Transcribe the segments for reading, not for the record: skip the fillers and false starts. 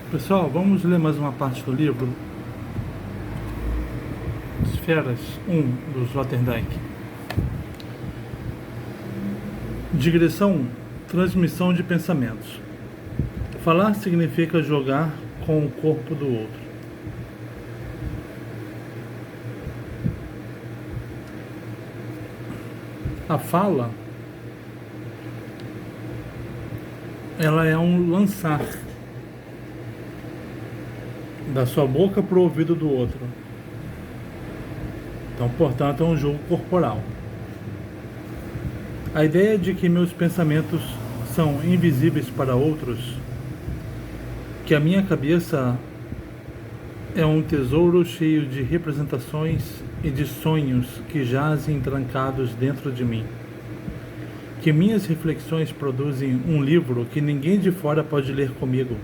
Pessoal, vamos ler mais uma parte do livro Esferas 1, do Sloterdijk. Digressão 1. Transmissão de pensamentos. Falar significa jogar com o corpo do outro. A fala, ela é um lançar da sua boca para o ouvido do outro. Então, portanto, é um jogo corporal. A ideia de que meus pensamentos são invisíveis para outros, que a minha cabeça é um tesouro cheio de representações e de sonhos que jazem trancados dentro de mim, que minhas reflexões produzem um livro que ninguém de fora pode ler comigo,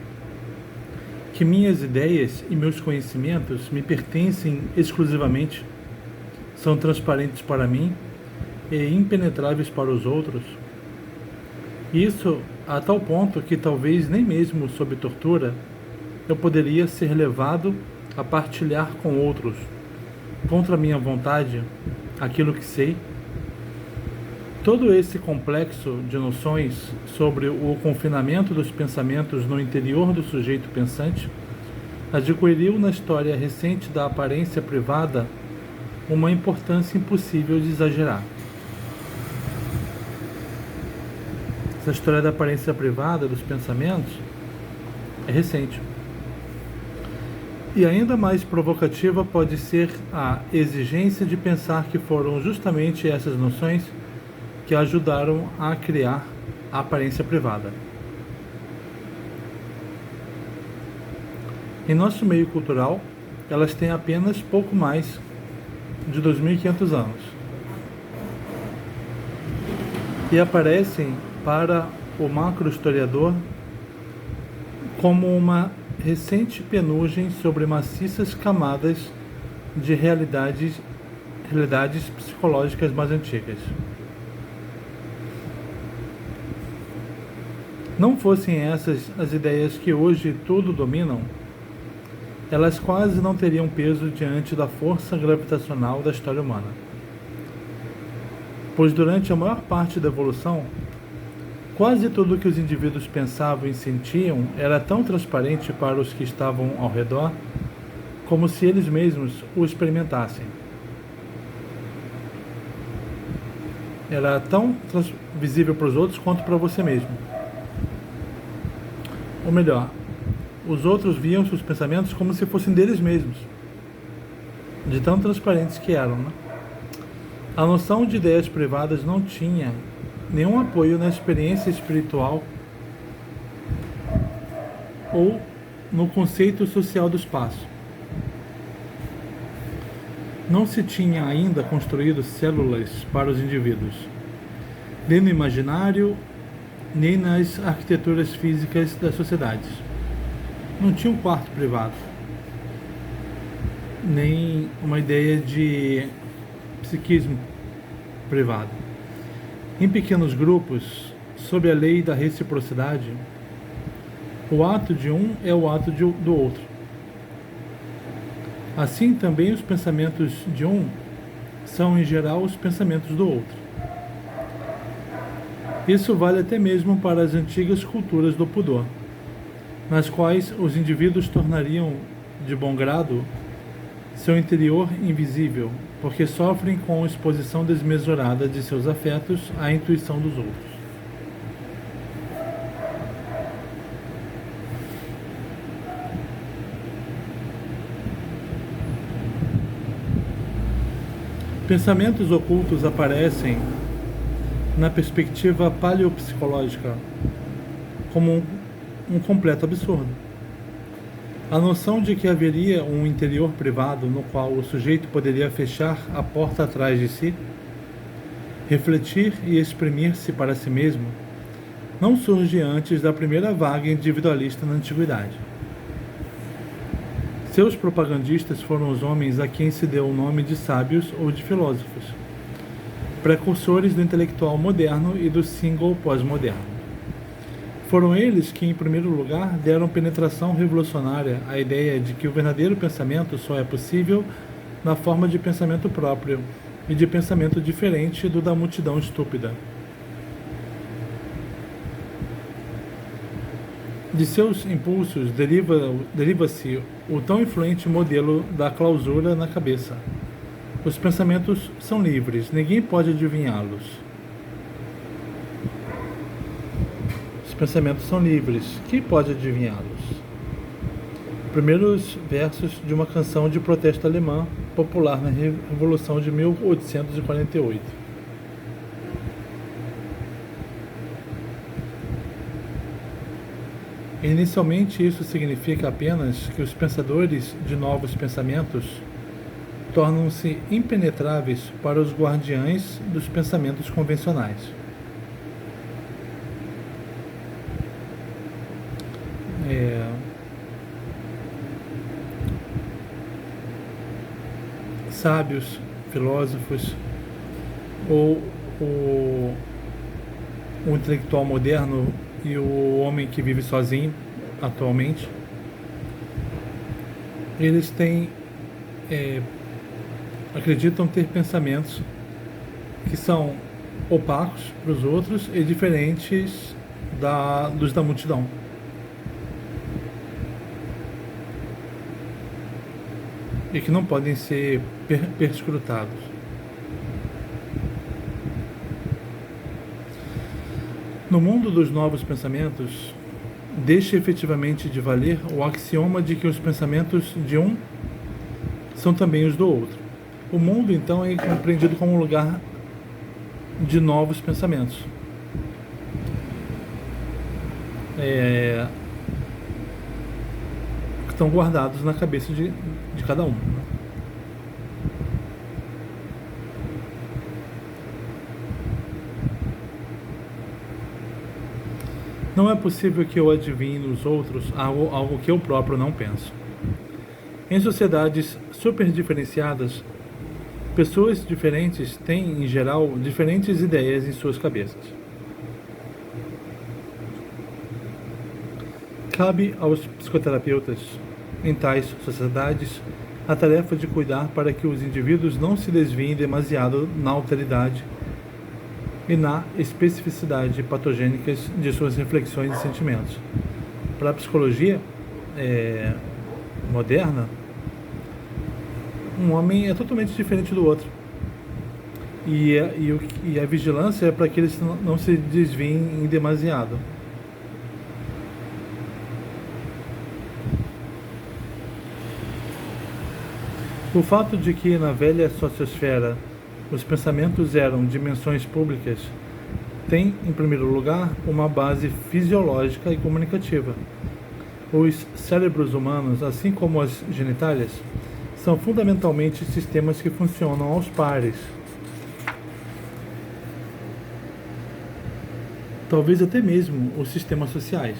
que minhas ideias e meus conhecimentos me pertencem exclusivamente, são transparentes para mim e impenetráveis para os outros. Isso a tal ponto que talvez nem mesmo sob tortura eu poderia ser levado a partilhar com outros, contra minha vontade, aquilo que sei. Todo esse complexo de noções sobre o confinamento dos pensamentos no interior do sujeito pensante adquiriu na história recente da aparência privada uma importância impossível de exagerar. Essa história da aparência privada dos pensamentos é recente. E ainda mais provocativa pode ser a exigência de pensar que foram justamente essas noções que ajudaram a criar a aparência privada. Em nosso meio cultural, elas têm apenas pouco mais de 2.500 anos e aparecem para o macro-historiador como uma recente penugem sobre maciças camadas de realidades psicológicas mais antigas. Não fossem essas as ideias que hoje tudo dominam, elas quase não teriam peso diante da força gravitacional da história humana. Pois durante a maior parte da evolução, quase tudo que os indivíduos pensavam e sentiam era tão transparente para os que estavam ao redor, como se eles mesmos o experimentassem. Era tão visível para os outros quanto para você mesmo. Ou melhor, os outros viam seus pensamentos como se fossem deles mesmos, de tão transparentes que eram, né? A noção de ideias privadas não tinha nenhum apoio na experiência espiritual ou no conceito social do espaço. Não se tinha ainda construído células para os indivíduos, nem no imaginário, nem nas arquiteturas físicas das sociedades. Não tinha um quarto privado, nem uma ideia de psiquismo privado. Em pequenos grupos, sob a lei da reciprocidade, o ato de um é o ato do outro. Assim também os pensamentos de um são, em geral, os pensamentos do outro. Isso vale até mesmo para as antigas culturas do pudor, nas quais os indivíduos tornariam de bom grado seu interior invisível, porque sofrem com a exposição desmesurada de seus afetos à intuição dos outros. Pensamentos ocultos aparecem na perspectiva paleopsicológica como um completo absurdo. A noção de que haveria um interior privado no qual o sujeito poderia fechar a porta atrás de si, refletir e exprimir-se para si mesmo, não surge antes da primeira vaga individualista na antiguidade. Seus propagandistas foram os homens a quem se deu o nome de sábios ou de filósofos, precursores do intelectual moderno e do símbolo pós-moderno. Foram eles que, em primeiro lugar, deram penetração revolucionária à ideia de que o verdadeiro pensamento só é possível na forma de pensamento próprio e de pensamento diferente do da multidão estúpida. De seus impulsos deriva-se o tão influente modelo da clausura na cabeça. Os pensamentos são livres, ninguém pode adivinhá-los. Os pensamentos são livres, quem pode adivinhá-los? Primeiros versos de uma canção de protesto alemã popular na Revolução de 1848. Inicialmente, isso significa apenas que os pensadores de novos pensamentos tornam-se impenetráveis para os guardiães dos pensamentos convencionais. Sábios, filósofos ou o intelectual moderno e o homem que vive sozinho atualmente, eles têm acreditam ter pensamentos que são opacos para os outros e diferentes dos da multidão. E que não podem ser perscrutados. No mundo dos novos pensamentos, deixa efetivamente de valer o axioma de que os pensamentos de um são também os do outro. O mundo, então, é compreendido como um lugar de novos pensamentos. Que estão guardados na cabeça de cada um. Não é possível que eu adivinhe nos outros algo que eu próprio não penso. Em sociedades super diferenciadas, pessoas diferentes têm, em geral, diferentes ideias em suas cabeças. Cabe aos psicoterapeutas, em tais sociedades, a tarefa de cuidar para que os indivíduos não se desviem demasiado na alteridade e na especificidade patogênicas de suas reflexões e sentimentos. Para a psicologia moderna, um homem é totalmente diferente do outro. E a vigilância é para que eles não se desviem em demasiado. O fato de que na velha sociosfera os pensamentos eram dimensões públicas tem, em primeiro lugar, uma base fisiológica e comunicativa. Os cérebros humanos, assim como as genitálias, são fundamentalmente sistemas que funcionam aos pares. Talvez até mesmo os sistemas sociais.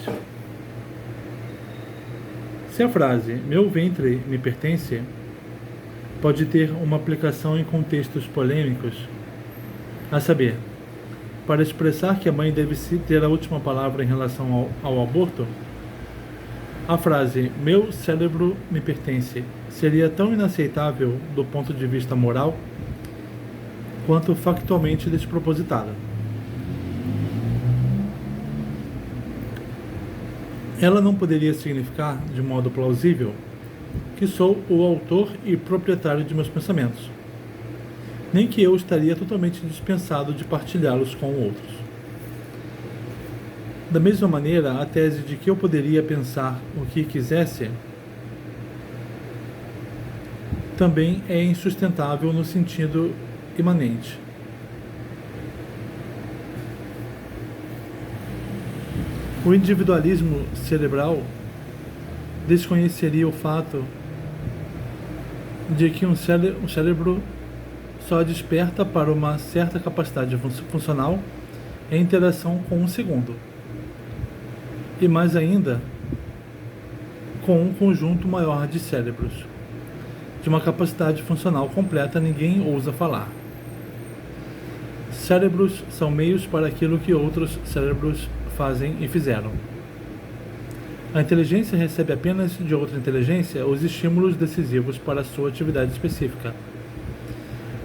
Se a frase "meu ventre me pertence" pode ter uma aplicação em contextos polêmicos, a saber, para expressar que a mãe deve ter a última palavra em relação ao aborto, a frase "meu cérebro me pertence" seria tão inaceitável do ponto de vista moral quanto factualmente despropositada. Ela não poderia significar, de modo plausível, que sou o autor e proprietário de meus pensamentos, nem que eu estaria totalmente dispensado de partilhá-los com outros. Da mesma maneira, a tese de que eu poderia pensar o que quisesse também é insustentável no sentido imanente. O individualismo cerebral desconheceria o fato de que um cérebro só desperta para uma certa capacidade funcional em interação com um segundo, e mais ainda com um conjunto maior de cérebros. De uma capacidade funcional completa ninguém ousa falar. Cérebros são meios para aquilo que outros cérebros fazem e fizeram. A inteligência recebe apenas de outra inteligência os estímulos decisivos para a sua atividade específica.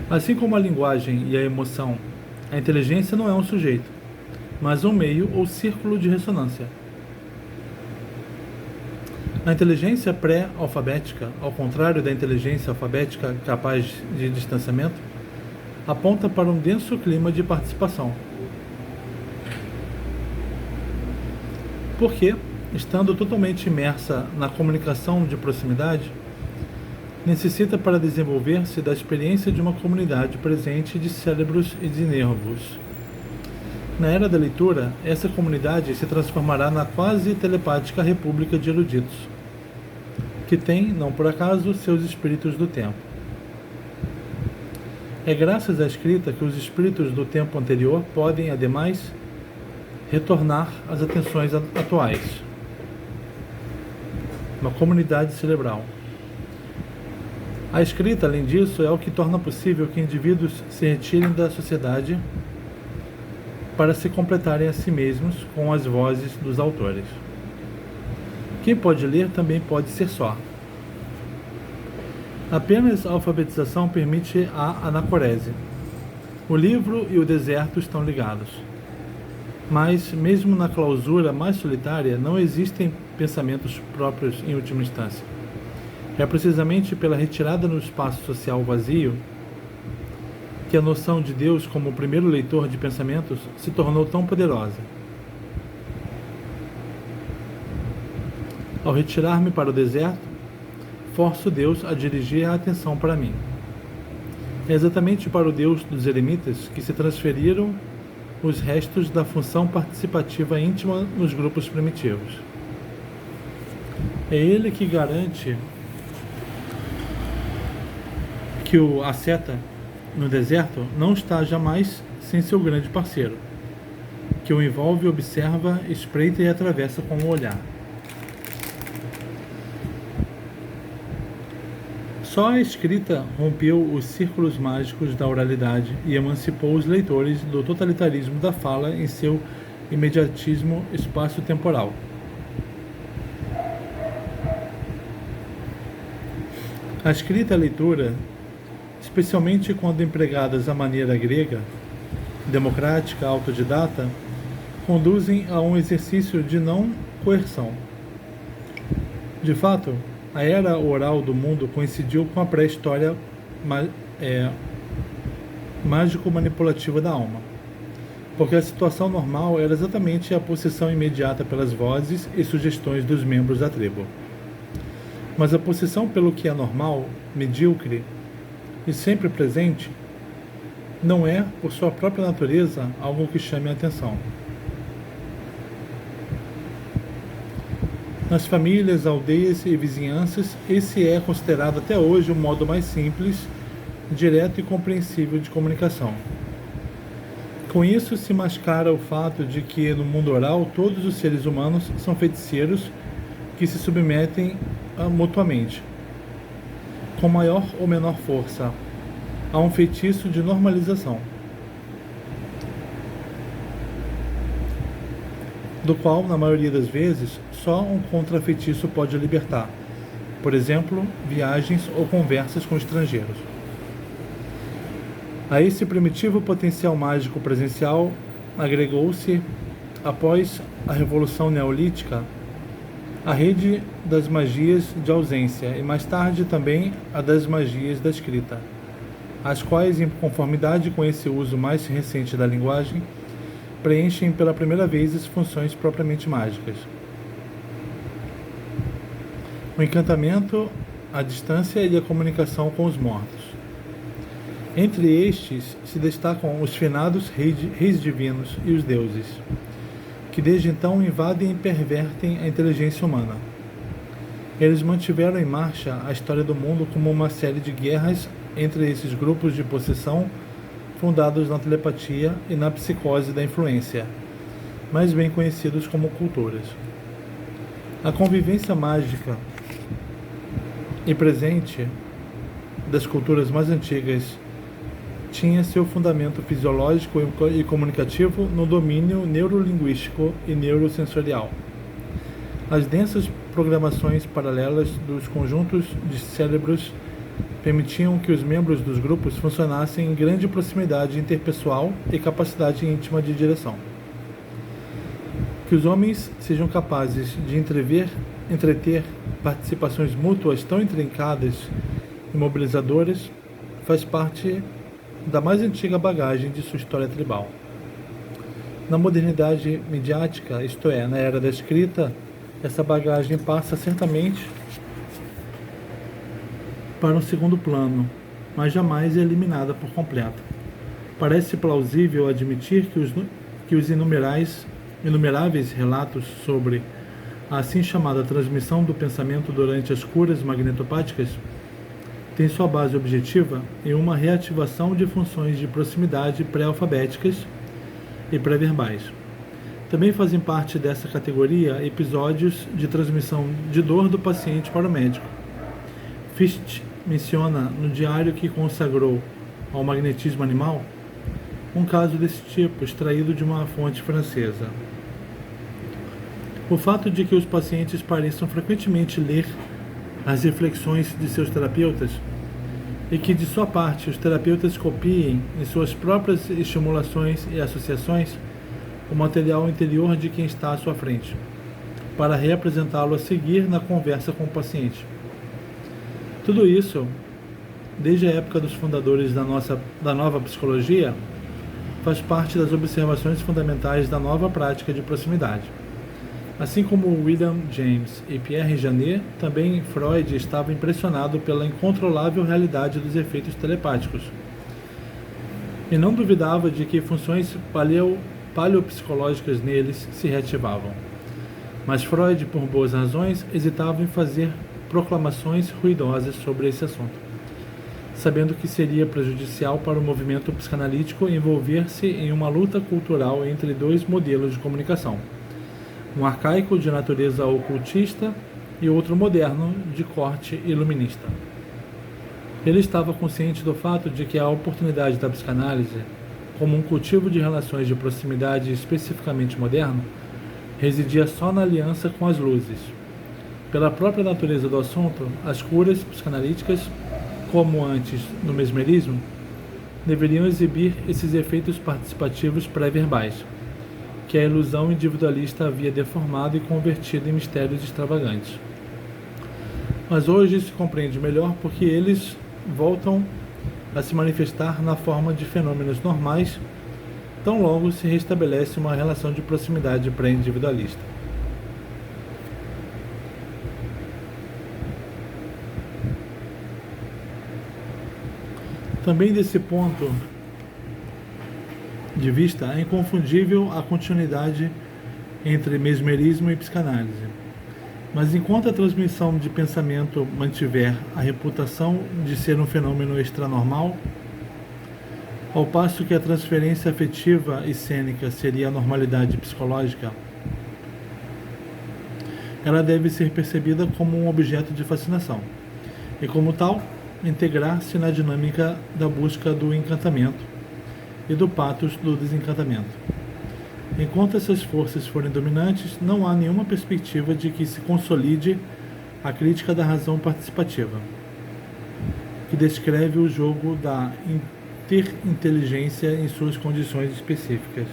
Assim como a linguagem e a emoção, a inteligência não é um sujeito, mas um meio ou círculo de ressonância. A inteligência pré-alfabética, ao contrário da inteligência alfabética capaz de distanciamento, aponta para um denso clima de participação. Porque, estando totalmente imersa na comunicação de proximidade, necessita para desenvolver-se da experiência de uma comunidade presente de cérebros e de nervos. Na era da leitura, essa comunidade se transformará na quase telepática república de eruditos, que tem, não por acaso, seus espíritos do tempo. É graças à escrita que os espíritos do tempo anterior podem, ademais, retornar às atenções atuais. Uma comunidade cerebral. A escrita, além disso, é o que torna possível que indivíduos se retirem da sociedade para se completarem a si mesmos com as vozes dos autores. Quem pode ler também pode ser só. Apenas a alfabetização permite a anacorese. O livro e o deserto estão ligados. Mas, mesmo na clausura mais solitária, não existem pensamentos próprios em última instância. É precisamente pela retirada no espaço social vazio que a noção de Deus como o primeiro leitor de pensamentos se tornou tão poderosa. Ao retirar-me para o deserto, forço Deus a dirigir a atenção para mim. É exatamente para o Deus dos eremitas que se transferiram os restos da função participativa íntima nos grupos primitivos. É ele que garante que o asceta no deserto não está jamais sem seu grande parceiro, que o envolve, observa, espreita e atravessa com o olhar. Só a escrita rompeu os círculos mágicos da oralidade e emancipou os leitores do totalitarismo da fala em seu imediatismo espaço-temporal. A escrita e a leitura, especialmente quando empregadas à maneira grega, democrática, autodidata, conduzem a um exercício de não coerção. De fato, a era oral do mundo coincidiu com a pré-história mágico-manipulativa da alma, porque a situação normal era exatamente a possessão imediata pelas vozes e sugestões dos membros da tribo. Mas a possessão pelo que é normal, medíocre e sempre presente, não é, por sua própria natureza, algo que chame a atenção. Nas famílias, aldeias e vizinhanças, esse é considerado até hoje o modo mais simples, direto e compreensível de comunicação. Com isso se mascara o fato de que, no mundo oral, todos os seres humanos são feiticeiros que se submetem mutuamente, com maior ou menor força, a um feitiço de normalização, do qual, na maioria das vezes, só um contrafeitiço pode libertar, por exemplo, viagens ou conversas com estrangeiros. A esse primitivo potencial mágico presencial agregou-se, após a Revolução Neolítica, a rede das magias de ausência e mais tarde também a das magias da escrita, as quais, em conformidade com esse uso mais recente da linguagem, preenchem pela primeira vez as funções propriamente mágicas. O encantamento, a distância e a comunicação com os mortos. Entre estes se destacam os finados reis divinos e os deuses, que desde então invadem e pervertem a inteligência humana. Eles mantiveram em marcha a história do mundo como uma série de guerras entre esses grupos de possessão fundados na telepatia e na psicose da influência, mais bem conhecidos como culturas. A convivência mágica e presente das culturas mais antigas tinha seu fundamento fisiológico e comunicativo no domínio neurolinguístico e neurosensorial. As densas programações paralelas dos conjuntos de cérebros permitiam que os membros dos grupos funcionassem em grande proximidade interpessoal e capacidade íntima de direção. Que os homens sejam capazes de entreter participações mútuas tão intrincadas e mobilizadoras faz parte da mais antiga bagagem de sua história tribal. Na modernidade midiática, isto é, na era da escrita, essa bagagem passa certamente para um segundo plano, mas jamais é eliminada por completo. Parece plausível admitir que os inumeráveis relatos sobre a assim chamada transmissão do pensamento durante as curas magnetopáticas têm sua base objetiva em uma reativação de funções de proximidade pré-alfabéticas e pré-verbais. Também fazem parte dessa categoria episódios de transmissão de dor do paciente para o médico. Fichte menciona no diário que consagrou ao magnetismo animal um caso desse tipo, extraído de uma fonte francesa. O fato de que os pacientes pareçam frequentemente ler as reflexões de seus terapeutas e que, de sua parte, os terapeutas copiem em suas próprias estimulações e associações o material interior de quem está à sua frente, para reapresentá-lo a seguir na conversa com o paciente. Tudo isso, desde a época dos fundadores da nova psicologia, faz parte das observações fundamentais da nova prática de proximidade. Assim como William James e Pierre Janet, também Freud estava impressionado pela incontrolável realidade dos efeitos telepáticos e não duvidava de que funções paleopsicológicas neles se reativavam. Mas Freud, por boas razões, hesitava em fazer proclamações ruidosas sobre esse assunto, sabendo que seria prejudicial para o movimento psicanalítico envolver-se em uma luta cultural entre dois modelos de comunicação, um arcaico de natureza ocultista e outro moderno de corte iluminista. Ele estava consciente do fato de que a oportunidade da psicanálise, como um cultivo de relações de proximidade especificamente moderno, residia só na aliança com as luzes. Pela própria natureza do assunto, as curas psicanalíticas, como antes no mesmerismo, deveriam exibir esses efeitos participativos pré-verbais, que a ilusão individualista havia deformado e convertido em mistérios extravagantes. Mas hoje se compreende melhor porque eles voltam a se manifestar na forma de fenômenos normais, tão logo se restabelece uma relação de proximidade pré-individualista. Também desse ponto de vista, é inconfundível a continuidade entre mesmerismo e psicanálise. Mas enquanto a transmissão de pensamento mantiver a reputação de ser um fenômeno extranormal, ao passo que a transferência afetiva e cênica seria a normalidade psicológica, ela deve ser percebida como um objeto de fascinação, e como tal, integrar-se na dinâmica da busca do encantamento e do patos do desencantamento. Enquanto essas forças forem dominantes, não há nenhuma perspectiva de que se consolide a crítica da razão participativa, que descreve o jogo da interinteligência em suas condições específicas.